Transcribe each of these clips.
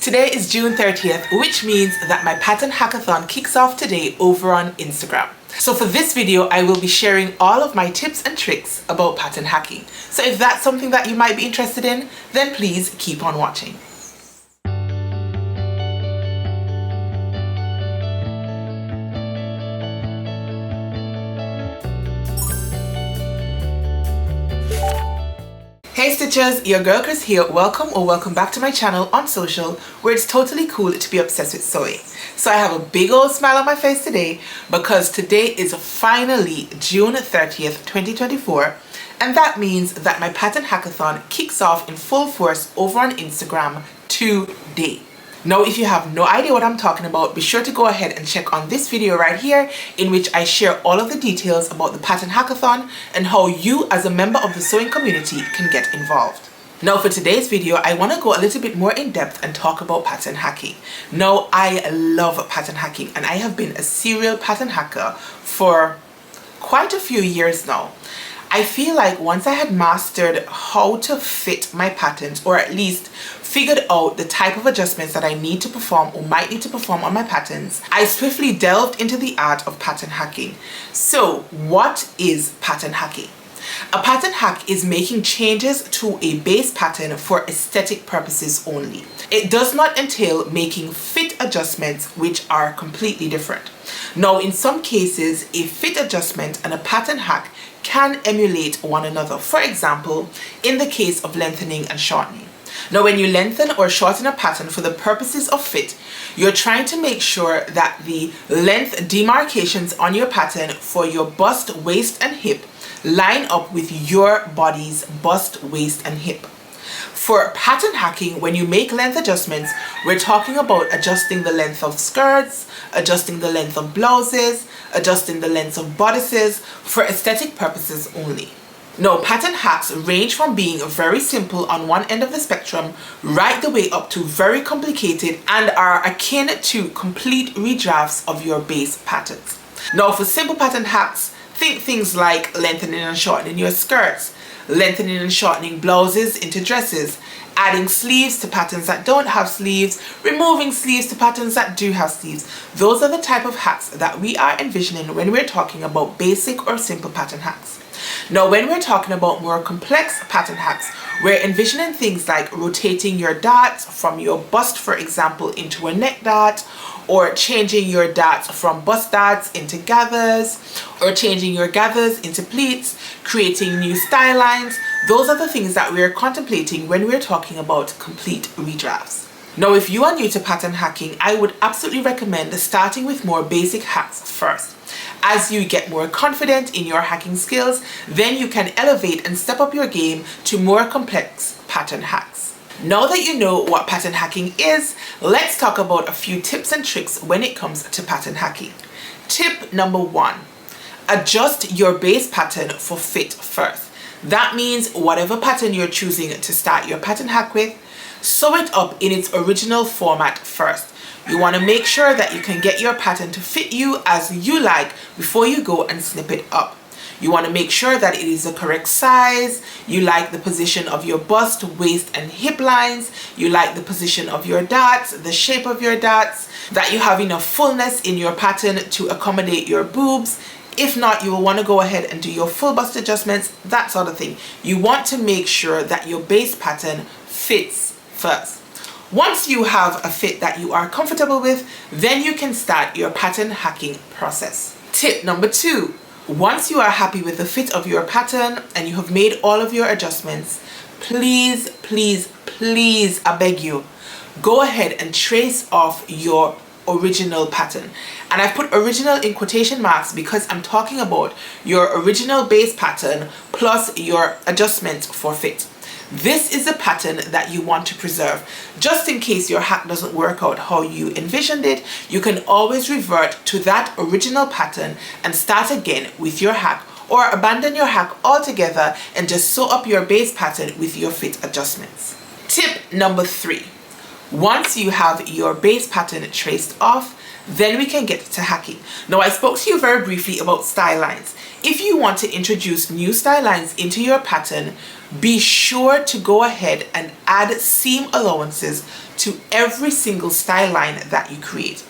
Today is June 30th, which means that my pattern hackathon kicks off today over on Instagram. So for this video, I will be sharing all of my tips and tricks about pattern hacking. So if that's something that you might be interested in, then please keep on watching. Hey Stitchers, your girl Kris here. Welcome back to my channel on social, where it's totally cool to be obsessed with sewing. So I have a big old smile on my face today because today is finally June 30th, 2024, and that means that my pattern hackathon kicks off in full force over on Instagram today. Now, if you have no idea what I'm talking about, be sure to go ahead and check on this video right here, in which I share all of the details about the pattern hackathon and how you as a member of the sewing community can get involved. Now for today's video, I want to go a little bit more in depth and talk about pattern hacking. Now, I love pattern hacking and I have been a serial pattern hacker for quite a few years now. I feel like once I had mastered how to fit my patterns, or at least figured out the type of adjustments that I need to perform or might need to perform on my patterns, I swiftly delved into the art of pattern hacking. So what is pattern hacking? A pattern hack is making changes to a base pattern for aesthetic purposes only. It does not entail making fit adjustments, which are completely different. Now, in some cases, a fit adjustment and a pattern hack can emulate one another. For example, in the case of lengthening and shortening. Now, when you lengthen or shorten a pattern for the purposes of fit, you're trying to make sure that the length demarcations on your pattern for your bust, waist, and hip line up with your body's bust, waist, and hip. For pattern hacking, when you make length adjustments, we're talking about adjusting the length of skirts, adjusting the length of blouses, adjusting the length of bodices for aesthetic purposes only. Now, pattern hacks range from being very simple on one end of the spectrum right the way up to very complicated and are akin to complete redrafts of your base patterns. Now, for simple pattern hacks, think things like lengthening and shortening your skirts, lengthening and shortening blouses into dresses, adding sleeves to patterns that don't have sleeves, removing sleeves to patterns that do have sleeves. Those are the type of hacks that we are envisioning when we're talking about basic or simple pattern hacks. Now, when we're talking about more complex pattern hacks, we're envisioning things like rotating your darts from your bust, for example, into a neck dart, or changing your darts from bust darts into gathers, or changing your gathers into pleats, creating new style lines. Those are the things that we're contemplating when we're talking about complete redrafts. Now, if you are new to pattern hacking, I would absolutely recommend starting with more basic hacks first. As you get more confident in your hacking skills, then you can elevate and step up your game to more complex pattern hacks. Now that you know what pattern hacking is, let's talk about a few tips and tricks when it comes to pattern hacking. Tip number 1, adjust your base pattern for fit first. That means whatever pattern you're choosing to start your pattern hack with, sew it up in its original format first. You want to make sure that you can get your pattern to fit you as you like before you go and snip it up. You want to make sure that it is the correct size, you like the position of your bust, waist, and hip lines, you like the position of your darts, the shape of your darts, that you have enough fullness in your pattern to accommodate your boobs. If not, you will want to go ahead and do your full bust adjustments, that sort of thing. You want to make sure that your base pattern fits first. Once you have a fit that you are comfortable with, then you can start your pattern hacking process. Tip number 2, once you are happy with the fit of your pattern and you have made all of your adjustments, please, I beg you, go ahead and trace off your original pattern. And I've put original in quotation marks because I'm talking about your original base pattern plus your adjustments for fit. This is a pattern that you want to preserve. Just in case your hack doesn't work out how you envisioned it, you can always revert to that original pattern and start again with your hack, or abandon your hack altogether and just sew up your base pattern with your fit adjustments. Tip number 3, once you have your base pattern traced off, then we can get to hacking. Now, I spoke to you very briefly about style lines. if you want to introduce new style lines into your pattern, be sure to go ahead and add seam allowances to every single style line that you create.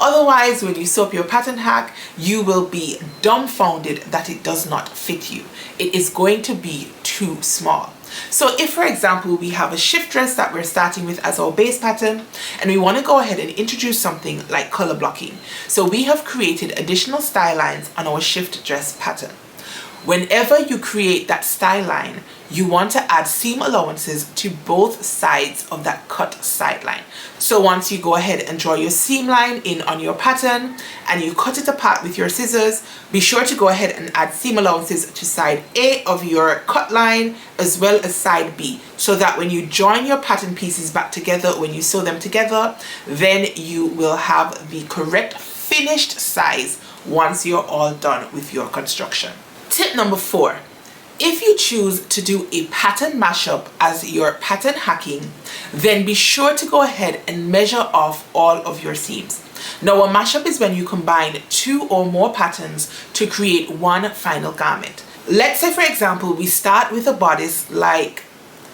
Otherwise, when you sew up your pattern hack, you will be dumbfounded that it does not fit you. It is going to be too small. So if, for example, we have a shift dress that we're starting with as our base pattern, and we want to go ahead and introduce something like color blocking. So we have created additional style lines on our shift dress pattern. Whenever you create that style line, you want to add seam allowances to both sides of that cut side line. So once you go ahead and draw your seam line in on your pattern and you cut it apart with your scissors, be sure to go ahead and add seam allowances to side A of your cut line as well as side B, so that when you join your pattern pieces back together, when you sew them together, then you will have the correct finished size once you're all done with your construction. Tip number 4. If you choose to do a pattern mashup as your pattern hacking, then be sure to go ahead and measure off all of your seams. Now, a mashup is when you combine 2 or more patterns to create one final garment. Let's say, for example, we start with a bodice like,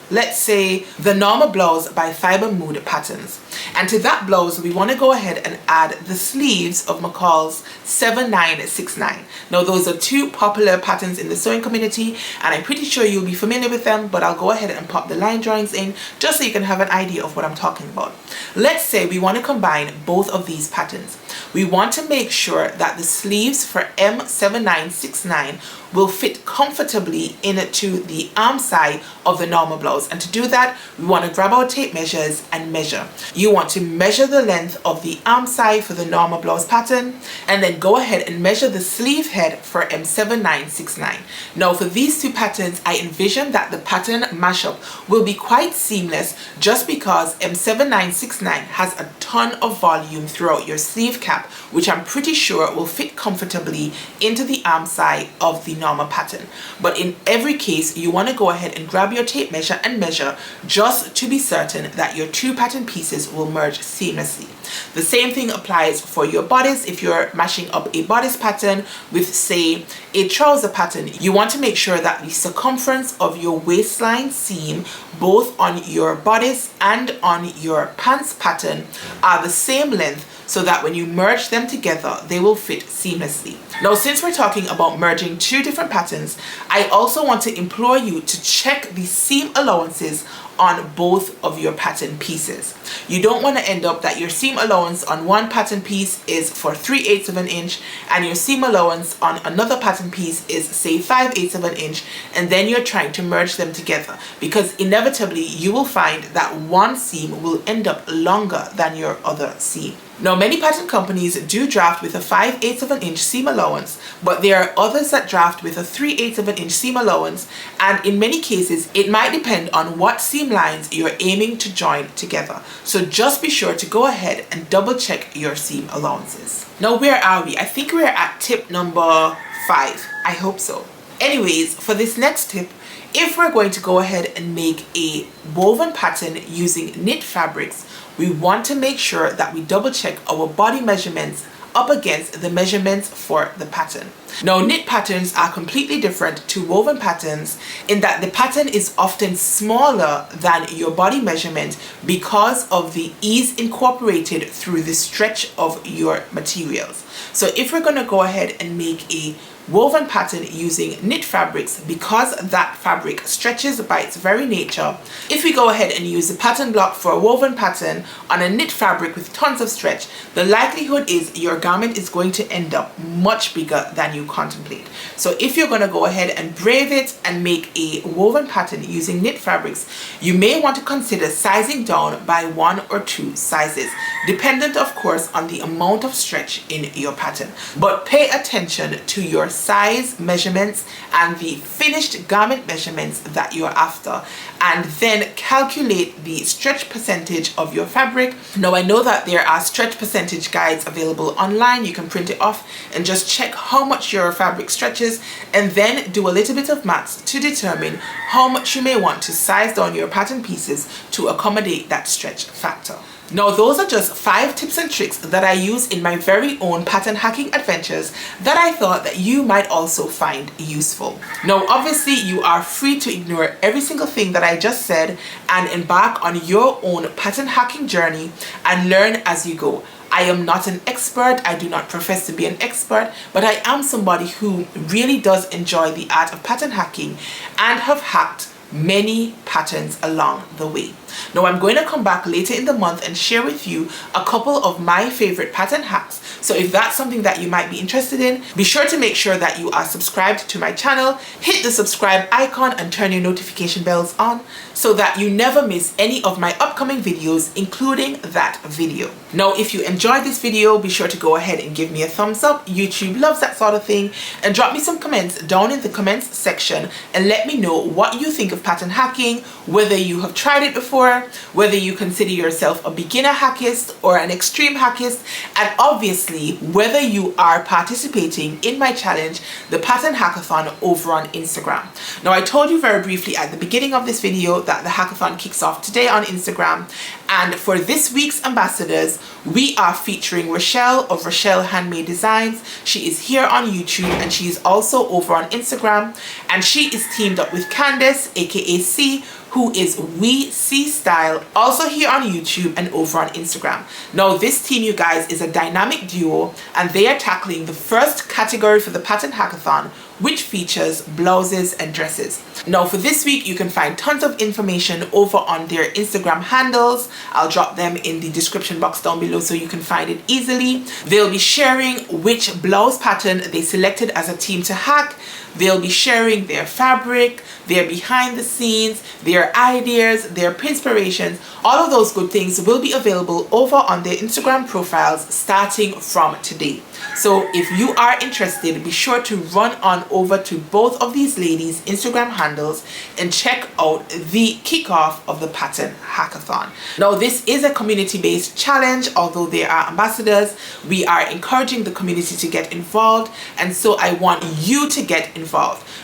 let's say, the normal blouse by Fiber Mood Patterns. And to that blouse, we want to go ahead and add the sleeves of McCall's 7969. Now, those are 2 popular patterns in the sewing community, and I'm pretty sure you'll be familiar with them, but I'll go ahead and pop the line drawings in just so you can have an idea of what I'm talking about. Let's say we want to combine both of these patterns. We want to make sure that the sleeves for M7969 will fit comfortably into the arm side of the normal blouse. And to do that, we want to grab our tape measures and measure. You want to measure the length of the arm side for the normal blouse pattern, and then go ahead and measure the sleeve head for M7969. Now, for these 2 patterns, I envision that the pattern mashup will be quite seamless just because M7969 has a ton of volume throughout your sleeve cap, which I'm pretty sure will fit comfortably into the arm side of the normal pattern. But in every case, you want to go ahead and grab your tape measure and measure just to be certain that your 2 pattern pieces will merge seamlessly. The same thing applies for your bodice. If you're mashing up a bodice pattern with, say, a trouser pattern, you want to make sure that the circumference of your waistline seam, both on your bodice and on your pants pattern, are the same length, so that when you merge them together, they will fit seamlessly. Now, since we're talking about merging 2 different patterns, I also want to implore you to check the seam allowances on both of your pattern pieces. You don't want to end up that your seam allowance on one pattern piece is for 3/8 of an inch and your seam allowance on another pattern piece is, say, 5/8 of an inch, and then you're trying to merge them together, because inevitably you will find that one seam will end up longer than your other seam. Now, many pattern companies do draft with a 5/8 of an inch seam allowance, but there are others that draft with a 3/8 of an inch seam allowance, and in many cases it might depend on what seam lines you're aiming to join together. So just be sure to go ahead and double check your seam allowances. Now, where are we? I think we're at tip number 5. I hope so. Anyways, for this next tip, if we're going to go ahead and make a woven pattern using knit fabrics, we want to make sure that we double check our body measurements up against the measurements for the pattern. Now, knit patterns are completely different to woven patterns in that the pattern is often smaller than your body measurement because of the ease incorporated through the stretch of your materials. So if we're going to go ahead and make a woven pattern using knit fabrics, because that fabric stretches by its very nature, if we go ahead and use the pattern block for a woven pattern on a knit fabric with tons of stretch, the likelihood is your garment is going to end up much bigger than you contemplate. So if you're going to go ahead and brave it and make a woven pattern using knit fabrics, you may want to consider sizing down by 1 or 2 sizes, dependent of course on the amount of stretch in your pattern. But pay attention to your size measurements and the finished garment measurements that you're after, and then calculate the stretch percentage of your fabric. Now, I know that there are stretch percentage guides available online. You can print it off and just check how much your fabric stretches, and then do a little bit of maths to determine how much you may want to size down your pattern pieces to accommodate that stretch factor. Now those are just 5 tips and tricks that I use in my very own pattern hacking adventures that I thought that you might also find useful. Now obviously you are free to ignore every single thing that I just said and embark on your own pattern hacking journey and learn as you go. I am not an expert, I do not profess to be an expert, but I am somebody who really does enjoy the art of pattern hacking and have hacked many patterns along the way. Now I'm going to come back later in the month and share with you a couple of my favorite pattern hacks. So if that's something that you might be interested in, be sure to make sure that you are subscribed to my channel, hit the subscribe icon and turn your notification bells on so that you never miss any of my upcoming videos, including that video. Now if you enjoyed this video, be sure to go ahead and give me a thumbs up. YouTube loves that sort of thing, and drop me some comments down in the comments section and let me know what you think of pattern hacking, whether you have tried it before, whether you consider yourself a beginner hackist or an extreme hackist, and obviously whether you are participating in my challenge, the Pattern Hackathon, over on Instagram. Now I told you very briefly at the beginning of this video that the hackathon kicks off today on Instagram, and for this week's ambassadors we are featuring Rochelle of Rochelle Handmade Designs. She is here on YouTube and she is also over on Instagram, and she is teamed up with Candace aka C, who is We See Style, also here on YouTube and over on Instagram. Now this team, you guys, is a dynamic duo and they are tackling the first category for the Pattern Hackathon, which features blouses and dresses. Now for this week you can find tons of information over on their Instagram handles. I'll drop them in the description box down below so you can find it easily. They'll be sharing which blouse pattern they selected as a team to hack. They'll be sharing their fabric, their behind the scenes, their ideas, their inspirations. All of those good things will be available over on their Instagram profiles starting from today. So if you are interested, be sure to run on over to both of these ladies' Instagram handles and check out the kickoff of the Pattern Hackathon. Now this is a community-based challenge. Although they are ambassadors, we are encouraging the community to get involved, and so I want you to get involved.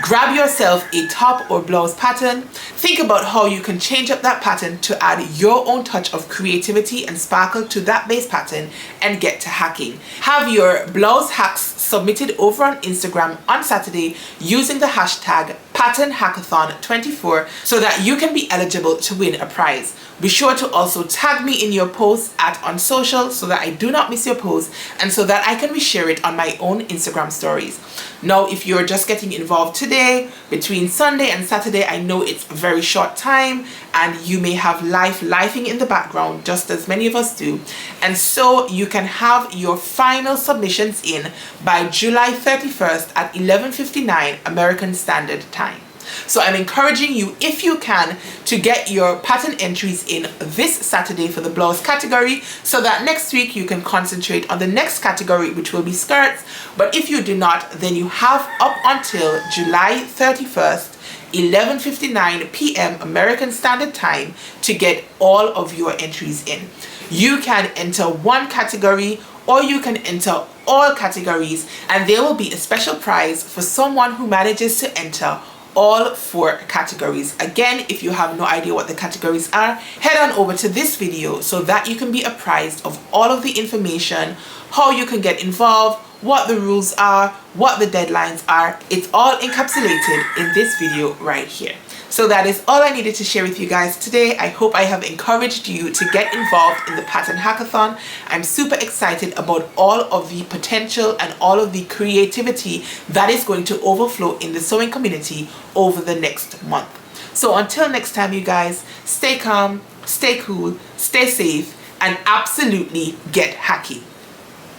Grab yourself a top or blouse pattern. Think about how you can change up that pattern to add your own touch of creativity and sparkle to that base pattern and get to hacking. Have your blouse hacks submitted over on Instagram on Saturday using the hashtag Pattern Hackathon 24 so that you can be eligible to win a prize. Be sure to also tag me in your post on social so that I do not miss your post and so that I can reshare it on my own Instagram stories. Now if you're just getting involved today, between Sunday and Saturday, I know it's a very short time and you may have lifing in the background, just as many of us do, and so you can have your final submissions in by July 31st at 11:59 American Standard Time. So I'm encouraging you, if you can, to get your pattern entries in this Saturday for the blouse category so that next week you can concentrate on the next category, which will be skirts. But if you do not, then you have up until July 31st 11:59 p.m. American Standard Time to get all of your entries in. You can enter one category or you can enter all categories, and there will be a special prize for someone who manages to enter all 4 categories. Again, if you have no idea what the categories are, head on over to this video so that you can be apprised of all of the information, how you can get involved, what the rules are, what the deadlines are. It's all encapsulated in this video right here. So that is all I needed to share with you guys today. I hope I have encouraged you to get involved in the Pattern Hackathon. I'm super excited about all of the potential and all of the creativity that is going to overflow in the sewing community over the next month. So until next time, you guys, stay calm, stay cool, stay safe, and absolutely get hacky.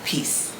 Peace.